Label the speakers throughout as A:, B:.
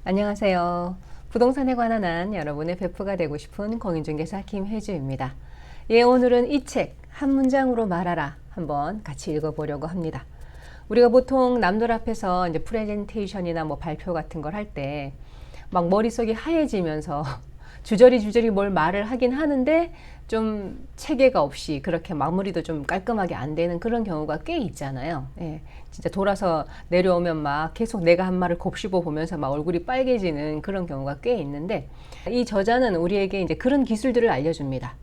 A: 안녕하세요. 부동산에 관한 한 여러분의 베프가 되고 싶은 공인중개사 김혜주입니다. 예, 오늘은 이 책 한 문장으로 말하라 한번 같이 읽어보려고 합니다. 우리가 보통 남들 앞에서 이제 프레젠테이션이나 뭐 발표 같은 걸 할 때 막 머릿속이 하얘지면서 주저리 뭘 말을 하긴 하는데 좀 체계가 없이 그렇게 마무리도 좀 깔끔하게 안 되는 그런 경우가 꽤 있잖아요. 예, 진짜 돌아서 내려오면 막 계속 내가 한 말을 곱씹어 보면서 막 얼굴이 빨개지는 그런 경우가 꽤 있는데, 이 저자는 우리에게 이제 그런 기술들을 알려줍니다.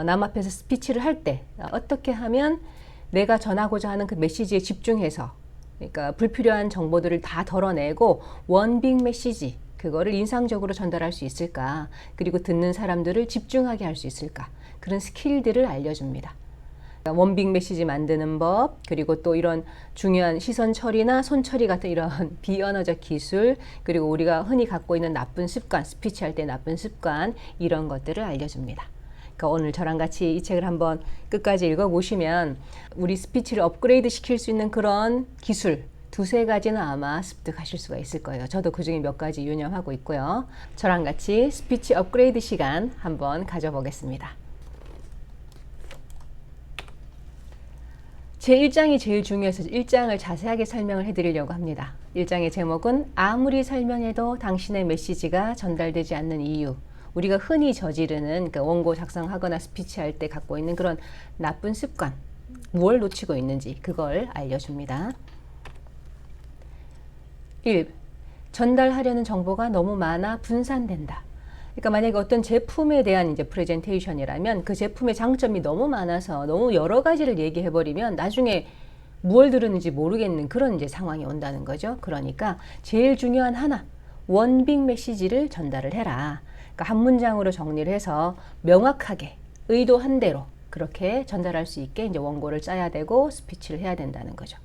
A: 남 앞에서 스피치를 할 때 어떻게 하면 내가 전하고자 하는 그 메시지에 집중해서, 그러니까 불필요한 정보들을 다 덜어내고 원빅 메시지, 그거를 인상적으로 전달할 수 있을까, 그리고 듣는 사람들을 집중하게 할 수 있을까, 그런 스킬들을 알려줍니다. 원빅 메시지 만드는 법, 그리고 또 이런 중요한 시선 처리나 손 처리 같은 이런 비언어적 기술, 그리고 우리가 흔히 갖고 있는 나쁜 습관, 스피치 할 때 나쁜 습관, 이런 것들을 알려줍니다. 그러니까 오늘 저랑 같이 이 책을 한번 끝까지 읽어보시면 우리 스피치를 업그레이드 시킬 수 있는 그런 기술 두세 가지는 아마 습득하실 수가 있을 거예요. 저도 그중에 몇 가지 유념하고 있고요. 저랑 같이 스피치 업그레이드 시간 한번 가져보겠습니다. 제 1장이 제일 중요해서 1장을 자세하게 설명을 해드리려고 합니다. 1장의 제목은 아무리 설명해도 당신의 메시지가 전달되지 않는 이유. 우리가 흔히 저지르는 그 원고 작성하거나 스피치할 때 갖고 있는 그런 나쁜 습관, 뭘 놓치고 있는지 그걸 알려줍니다. 1. 전달하려는 정보가 너무 많아 분산된다. 그러니까 만약에 어떤 제품에 대한 이제 프레젠테이션이라면 그 제품의 장점이 너무 많아서 너무 여러 가지를 얘기해버리면 나중에 무엇을 들었는지 모르겠는 그런 이제 상황이 온다는 거죠. 그러니까 제일 중요한 하나, 원빅 메시지를 전달을 해라. 그러니까 한 문장으로 정리를 해서 명확하게 의도한 대로 그렇게 전달할 수 있게 이제 원고를 짜야 되고 스피치를 해야 된다는 거죠.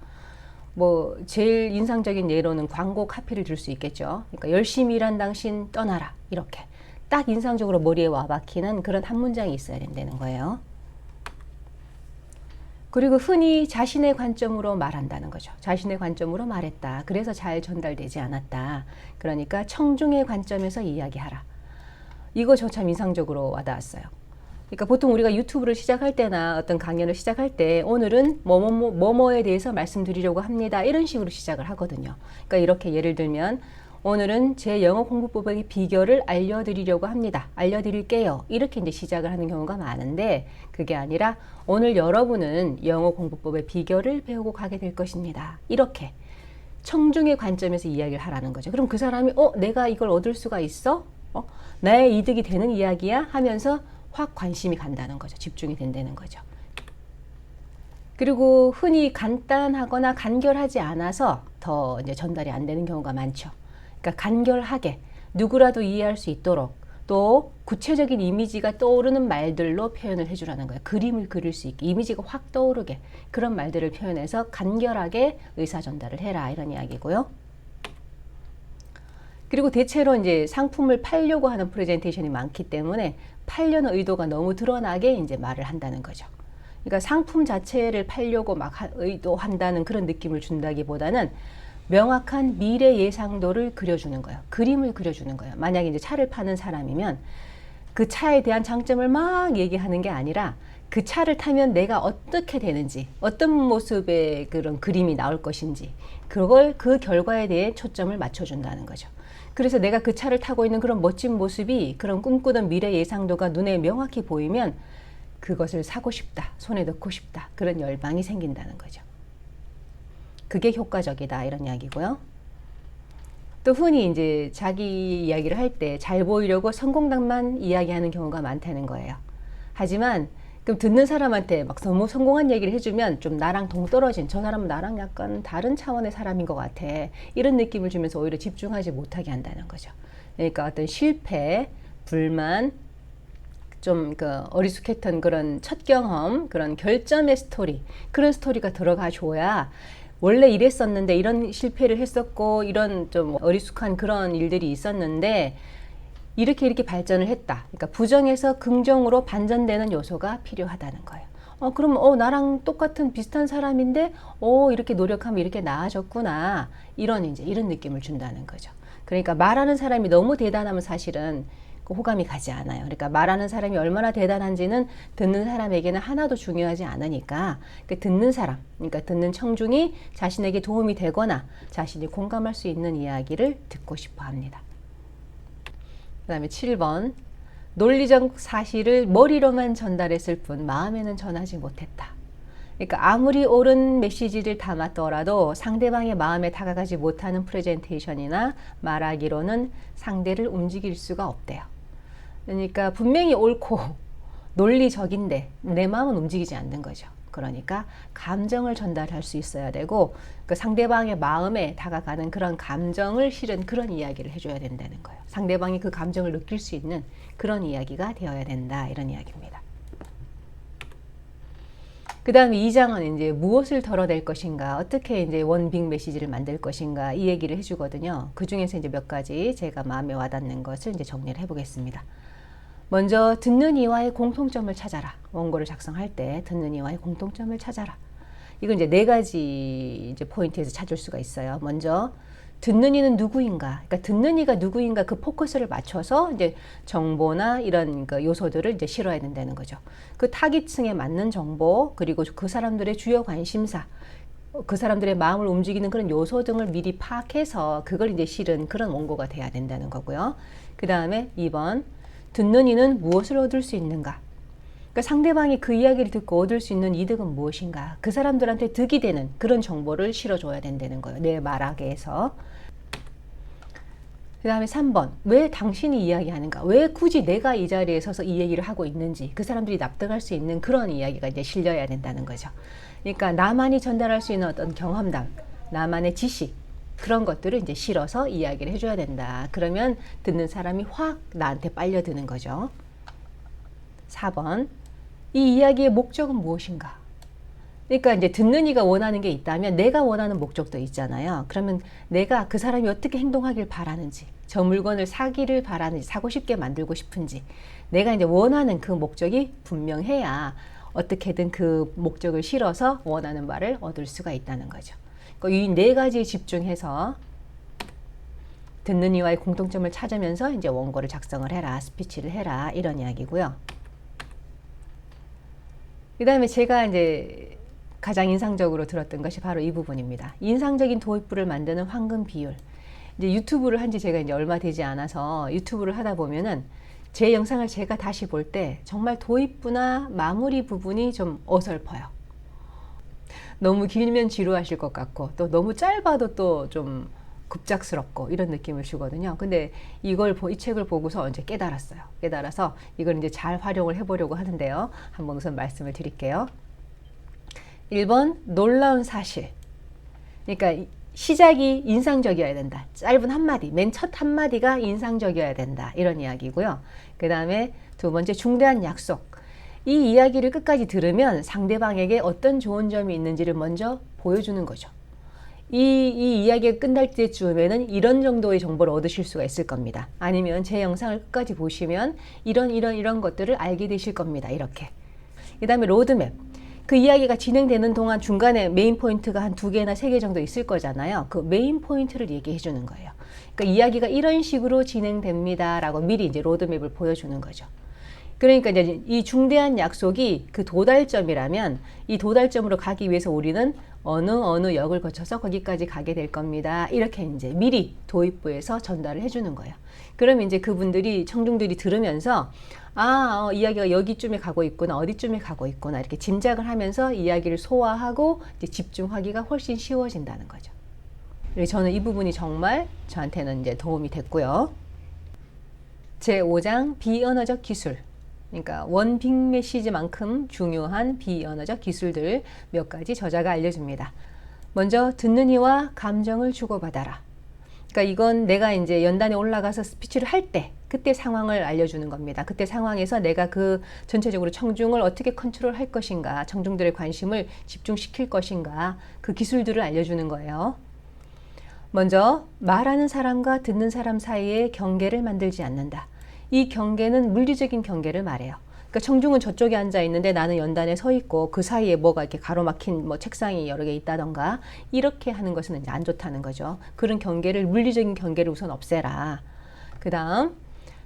A: 뭐 제일 인상적인 예로는 광고 카피를 들 수 있겠죠. 그러니까 열심히 일한 당신 떠나라, 이렇게 딱 인상적으로 머리에 와박히는 그런 한 문장이 있어야 된다는 거예요. 그리고 흔히 자신의 관점으로 말한다는 거죠. 자신의 관점으로 말했다, 그래서 잘 전달되지 않았다. 그러니까 청중의 관점에서 이야기하라. 이거 저 참 인상적으로 와닿았어요. 그러니까 보통 우리가 유튜브를 시작할 때나 어떤 강연을 시작할 때 오늘은 뭐뭐에 대해서 말씀드리려고 합니다, 이런 식으로 시작을 하거든요. 그러니까 이렇게 예를 들면 오늘은 제 영어 공부법의 비결을 알려드리려고 합니다, 알려드릴게요, 이렇게 이제 시작을 하는 경우가 많은데, 그게 아니라 오늘 여러분은 영어 공부법의 비결을 배우고 가게 될 것입니다, 이렇게 청중의 관점에서 이야기를 하라는 거죠. 그럼 그 사람이 내가 이걸 얻을 수가 있어? 나의 이득이 되는 이야기야? 하면서 확 관심이 간다는 거죠. 집중이 된다는 거죠. 그리고 흔히 간단하거나 간결하지 않아서 더 이제 전달이 안 되는 경우가 많죠. 그러니까 간결하게 누구라도 이해할 수 있도록, 또 구체적인 이미지가 떠오르는 말들로 표현을 해주라는 거예요. 그림을 그릴 수 있게, 이미지가 확 떠오르게 그런 말들을 표현해서 간결하게 의사 전달을 해라, 이런 이야기고요. 그리고 대체로 이제 상품을 팔려고 하는 프레젠테이션이 많기 때문에 팔려는 의도가 너무 드러나게 이제 말을 한다는 거죠. 그러니까 상품 자체를 팔려고 막 의도한다는 그런 느낌을 준다기보다는 명확한 미래 예상도를 그려주는 거예요. 그림을 그려주는 거예요. 만약에 이제 차를 파는 사람이면 그 차에 대한 장점을 막 얘기하는 게 아니라 그 차를 타면 내가 어떻게 되는지, 어떤 모습의 그런 그림이 나올 것인지, 그걸 그 결과에 대해 초점을 맞춰준다는 거죠. 그래서 내가 그 차를 타고 있는 그런 멋진 모습이, 그런 꿈꾸던 미래 예상도가 눈에 명확히 보이면 그것을 사고 싶다, 손에 넣고 싶다, 그런 열망이 생긴다는 거죠. 그게 효과적이다, 이런 이야기고요. 또 흔히 이제 자기 이야기를 할 때 잘 보이려고 성공담만 이야기하는 경우가 많다는 거예요. 하지만 그럼 듣는 사람한테 막 너무 성공한 얘기를 해주면 좀 나랑 동떨어진, 저 사람은 나랑 약간 다른 차원의 사람인 것 같아, 이런 느낌을 주면서 오히려 집중하지 못하게 한다는 거죠. 그러니까 어떤 실패, 불만, 좀 그 어리숙했던 그런 첫 경험, 그런 결점의 스토리, 그런 스토리가 들어가 줘야 원래 이랬었는데 이런 실패를 했었고 이런 좀 어리숙한 그런 일들이 있었는데 이렇게 발전을 했다. 그러니까 부정에서 긍정으로 반전되는 요소가 필요하다는 거예요. 그럼 나랑 똑같은 비슷한 사람인데 이렇게 노력하면 이렇게 나아졌구나. 이런 느낌을 준다는 거죠. 그러니까 말하는 사람이 너무 대단하면 사실은 그 호감이 가지 않아요. 그러니까 말하는 사람이 얼마나 대단한지는 듣는 사람에게는 하나도 중요하지 않으니까 그 듣는 사람, 그러니까 듣는 청중이 자신에게 도움이 되거나 자신이 공감할 수 있는 이야기를 듣고 싶어 합니다. 그 다음에 7번. 논리적 사실을 머리로만 전달했을 뿐 마음에는 전하지 못했다. 그러니까 아무리 옳은 메시지를 담았더라도 상대방의 마음에 다가가지 못하는 프레젠테이션이나 말하기로는 상대를 움직일 수가 없대요. 그러니까 분명히 옳고 논리적인데 내 마음은 움직이지 않는 거죠. 그러니까 감정을 전달할 수 있어야 되고 그 상대방의 마음에 다가가는 그런 감정을 실은 그런 이야기를 해줘야 된다는 거예요. 상대방이 그 감정을 느낄 수 있는 그런 이야기가 되어야 된다, 이런 이야기입니다. 그 다음에 2장은 이제 무엇을 덜어낼 것인가, 어떻게 이제 원빅 메시지를 만들 것인가, 이 얘기를 해주거든요. 그 중에서 이제 몇 가지 제가 마음에 와닿는 것을 이제 정리를 해보겠습니다. 먼저 듣는 이와의 공통점을 찾아라. 원고를 작성할 때 듣는 이와의 공통점을 찾아라. 이건 이제 4가지 이제 포인트에서 찾을 수가 있어요. 먼저 듣는 이는 누구인가? 그러니까 듣는 이가 누구인가 그 포커스를 맞춰서 이제 정보나 이런 그 요소들을 이제 실어야 된다는 거죠. 그 타깃층에 맞는 정보, 그리고 그 사람들의 주요 관심사, 그 사람들의 마음을 움직이는 그런 요소 등을 미리 파악해서 그걸 이제 실은 그런 원고가 돼야 된다는 거고요. 그 다음에 2번. 듣는 이는 무엇을 얻을 수 있는가? 그러니까 상대방이 그 이야기를 듣고 얻을 수 있는 이득은 무엇인가? 그 사람들한테 득이 되는 그런 정보를 실어줘야 된다는 거예요. 내 말하기에서. 그 다음에 3번. 왜 당신이 이야기하는가? 왜 굳이 내가 이 자리에 서서 이 얘기를 하고 있는지 그 사람들이 납득할 수 있는 그런 이야기가 이제 실려야 된다는 거죠. 그러니까 나만이 전달할 수 있는 어떤 경험담, 나만의 지식, 그런 것들을 이제 실어서 이야기를 해줘야 된다. 그러면 듣는 사람이 확 나한테 빨려드는 거죠. 4번. 이 이야기의 목적은 무엇인가? 그러니까 이제 듣는 이가 원하는 게 있다면 내가 원하는 목적도 있잖아요. 그러면 내가 그 사람이 어떻게 행동하길 바라는지, 저 물건을 사기를 바라는지, 사고 싶게 만들고 싶은지, 내가 이제 원하는 그 목적이 분명해야 어떻게든 그 목적을 실어서 원하는 바를 얻을 수가 있다는 거죠. 이 4가지에 집중해서 듣는 이와의 공통점을 찾으면서 이제 원고를 작성을 해라, 스피치를 해라, 이런 이야기고요. 그 다음에 제가 이제 가장 인상적으로 들었던 것이 바로 이 부분입니다. 인상적인 도입부를 만드는 황금 비율. 이제 유튜브를 한 지 제가 이제 얼마 되지 않아서 유튜브를 하다 보면은 제 영상을 제가 다시 볼 때 정말 도입부나 마무리 부분이 좀 어설퍼요. 너무 길면 지루하실 것 같고 또 너무 짧아도 또 좀 급작스럽고 이런 느낌을 주거든요. 근데 이 책을 보고서 이제 깨달았어요. 깨달아서 이걸 이제 잘 활용을 해보려고 하는데요. 한번 우선 말씀을 드릴게요. 1번 놀라운 사실. 그러니까 시작이 인상적이어야 된다. 짧은 한마디, 맨 첫 한마디가 인상적이어야 된다. 이런 이야기고요. 그 다음에 2번째 중대한 약속. 이 이야기를 끝까지 들으면 상대방에게 어떤 좋은 점이 있는지를 먼저 보여주는 거죠. 이 이야기가 끝날 때쯤에는 이런 정도의 정보를 얻으실 수가 있을 겁니다. 아니면 제 영상을 끝까지 보시면 이런 것들을 알게 되실 겁니다. 이렇게. 그 다음에 로드맵. 그 이야기가 진행되는 동안 중간에 메인 포인트가 한 2개나 3개 정도 있을 거잖아요. 그 메인 포인트를 얘기해 주는 거예요. 그러니까 이야기가 이런 식으로 진행됩니다. 라고 미리 이제 로드맵을 보여주는 거죠. 그러니까 이제 이 중대한 약속이 그 도달점이라면 이 도달점으로 가기 위해서 우리는 어느 역을 거쳐서 거기까지 가게 될 겁니다. 이렇게 이제 미리 도입부에서 전달을 해주는 거예요. 그러면 이제 그분들이 청중들이 들으면서 이야기가 여기쯤에 가고 있구나, 어디쯤에 가고 있구나 이렇게 짐작을 하면서 이야기를 소화하고 이제 집중하기가 훨씬 쉬워진다는 거죠. 그래서 저는 이 부분이 정말 저한테는 이제 도움이 됐고요. 제5장 비언어적 기술. 그러니까 원빅 메시지만큼 중요한 비언어적 기술들 몇 가지 저자가 알려줍니다. 먼저 듣는 이와 감정을 주고받아라. 그러니까 이건 내가 이제 연단에 올라가서 스피치를 할 때 그때 상황을 알려주는 겁니다. 그때 상황에서 내가 그 전체적으로 청중을 어떻게 컨트롤할 것인가, 청중들의 관심을 집중시킬 것인가, 그 기술들을 알려주는 거예요. 먼저 말하는 사람과 듣는 사람 사이에 경계를 만들지 않는다. 이 경계는 물리적인 경계를 말해요. 그러니까 청중은 저쪽에 앉아 있는데 나는 연단에 서 있고 그 사이에 뭐가 이렇게 가로막힌 뭐 책상이 여러 개 있다던가 이렇게 하는 것은 이제 안 좋다는 거죠. 그런 경계를, 물리적인 경계를 우선 없애라. 그 다음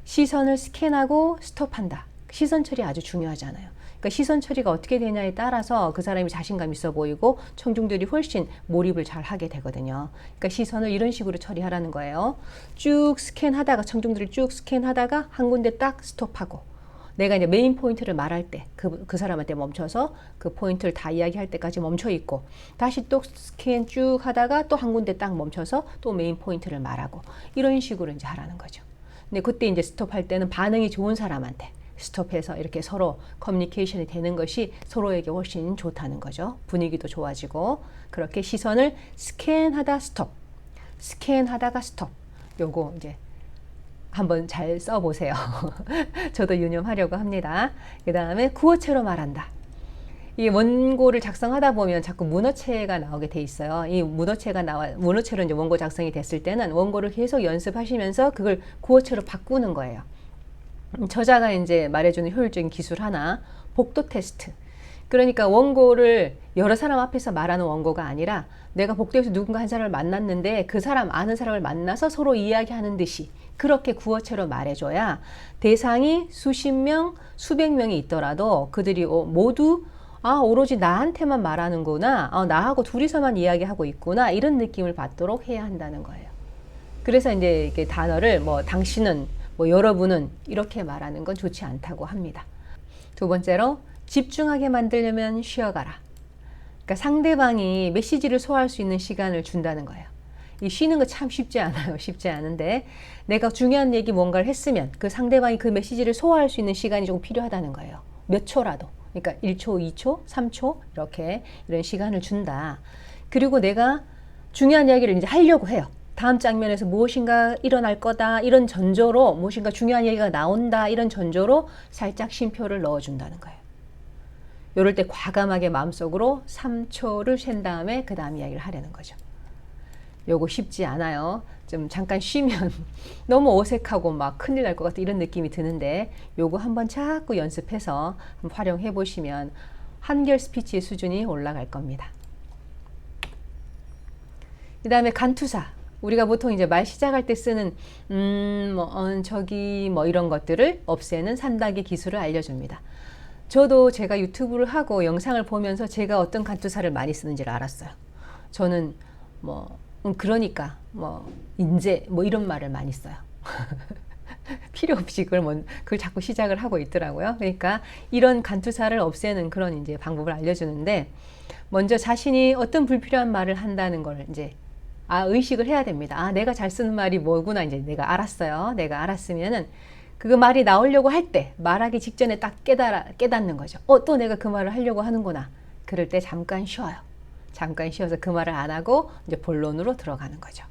A: 시선을 스캔하고 스톱한다. 시선 처리 아주 중요하잖아요. 그러니까 시선 처리가 어떻게 되냐에 따라서 그 사람이 자신감 있어 보이고 청중들이 훨씬 몰입을 잘 하게 되거든요. 그러니까 시선을 이런 식으로 처리하라는 거예요. 쭉 스캔하다가, 청중들을 쭉 스캔하다가 한 군데 딱 스톱하고, 내가 이제 메인 포인트를 말할 때 그 사람한테 멈춰서 그 포인트를 다 이야기할 때까지 멈춰 있고, 다시 또 스캔 쭉 하다가 또 한 군데 딱 멈춰서 또 메인 포인트를 말하고, 이런 식으로 이제 하라는 거죠. 근데 그때 이제 스톱할 때는 반응이 좋은 사람한테 스톱해서 이렇게 서로 커뮤니케이션이 되는 것이 서로에게 훨씬 좋다는 거죠. 분위기도 좋아지고. 그렇게 시선을 스캔하다 스톱, 스캔하다가 스톱. 요거 이제 한번 잘 써보세요. 저도 유념하려고 합니다. 그 다음에 구어체로 말한다. 이 원고를 작성하다 보면 자꾸 문어체가 나오게 돼 있어요. 이 문어체로 이제 원고 작성이 됐을 때는 원고를 계속 연습하시면서 그걸 구어체로 바꾸는 거예요. 저자가 이제 말해주는 효율적인 기술 하나, 복도 테스트. 그러니까 원고를 여러 사람 앞에서 말하는 원고가 아니라 내가 복도에서 누군가 한 사람을 만났는데 그 사람 아는 사람을 만나서 서로 이야기하는 듯이 그렇게 구어체로 말해줘야 대상이 수십 명, 수백 명이 있더라도 그들이 모두 오로지 나한테만 말하는구나, 나하고 둘이서만 이야기하고 있구나, 이런 느낌을 받도록 해야 한다는 거예요. 그래서 이제 이렇게 단어를 뭐 당신은, 뭐 여러분은 이렇게 말하는 건 좋지 않다고 합니다. 두 번째로 집중하게 만들려면 쉬어가라. 그러니까 상대방이 메시지를 소화할 수 있는 시간을 준다는 거예요. 이 쉬는 거 참 쉽지 않아요. 쉽지 않은데 내가 중요한 얘기 뭔가를 했으면 그 상대방이 그 메시지를 소화할 수 있는 시간이 조금 필요하다는 거예요. 몇 초라도. 그러니까 1초, 2초, 3초 이렇게 이런 시간을 준다. 그리고 내가 중요한 이야기를 이제 하려고 해요. 다음 장면에서 무엇인가 일어날 거다, 이런 전조로, 무엇인가 중요한 얘기가 나온다, 이런 전조로 살짝 쉼표를 넣어준다는 거예요. 이럴 때 과감하게 마음속으로 3초를 셴 다음에 그 다음 이야기를 하려는 거죠. 요거 쉽지 않아요. 좀 잠깐 쉬면 너무 어색하고 막 큰일 날 것 같은 이런 느낌이 드는데, 요거 한번 자꾸 연습해서 활용해 보시면 한결 스피치의 수준이 올라갈 겁니다. 그 다음에 간투사. 우리가 보통 이제 말 시작할 때 쓰는 저기 뭐 이런 것들을 없애는 3단계 기술을 알려줍니다. 저도 제가 유튜브를 하고 영상을 보면서 제가 어떤 간투사를 많이 쓰는지를 알았어요. 저는 뭐 그러니까 뭐 인제 뭐 이런 말을 많이 써요. 필요 없이 그걸 자꾸 시작을 하고 있더라고요. 그러니까 이런 간투사를 없애는 그런 이제 방법을 알려주는데, 먼저 자신이 어떤 불필요한 말을 한다는 걸 이제 의식을 해야 됩니다. 내가 잘 쓰는 말이 뭐구나, 이제 내가 알았어요. 내가 알았으면은 그 말이 나오려고 할 때, 말하기 직전에 딱 깨닫는 거죠. 또 내가 그 말을 하려고 하는구나. 그럴 때 잠깐 쉬어요. 잠깐 쉬어서 그 말을 안 하고 이제 본론으로 들어가는 거죠.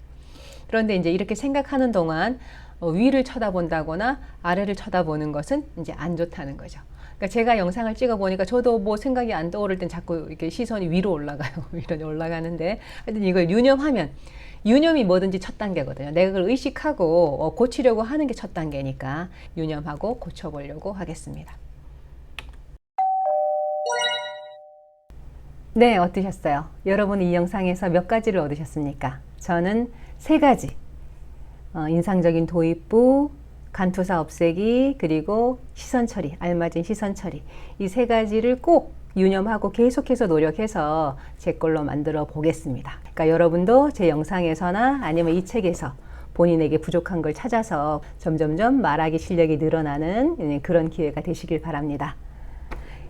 A: 그런데 이제 이렇게 생각하는 동안 위를 쳐다본다거나 아래를 쳐다보는 것은 이제 안 좋다는 거죠. 그러니까 제가 영상을 찍어 보니까 저도 뭐 생각이 안 떠오를 땐 자꾸 이렇게 시선이 위로 올라가요. 위로 올라가는데, 하여튼 이걸 유념하면, 유념이 뭐든지 첫 단계거든요. 내가 그걸 의식하고 고치려고 하는 게 첫 단계니까 유념하고 고쳐보려고 하겠습니다. 네, 어떠셨어요? 여러분 이 영상에서 몇 가지를 얻으셨습니까? 저는 3가지. 인상적인 도입부, 간투사 없애기, 그리고 시선 처리, 알맞은 시선 처리. 이 3가지를 꼭 유념하고 계속해서 노력해서 제 걸로 만들어 보겠습니다. 그러니까 여러분도 제 영상에서나 아니면 이 책에서 본인에게 부족한 걸 찾아서 점점점 말하기 실력이 늘어나는 그런 기회가 되시길 바랍니다.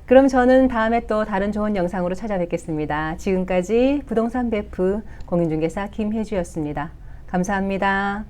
A: 그럼 저는 다음에 또 다른 좋은 영상으로 찾아뵙겠습니다. 지금까지 부동산 베프 공인중개사 김혜주였습니다. 감사합니다.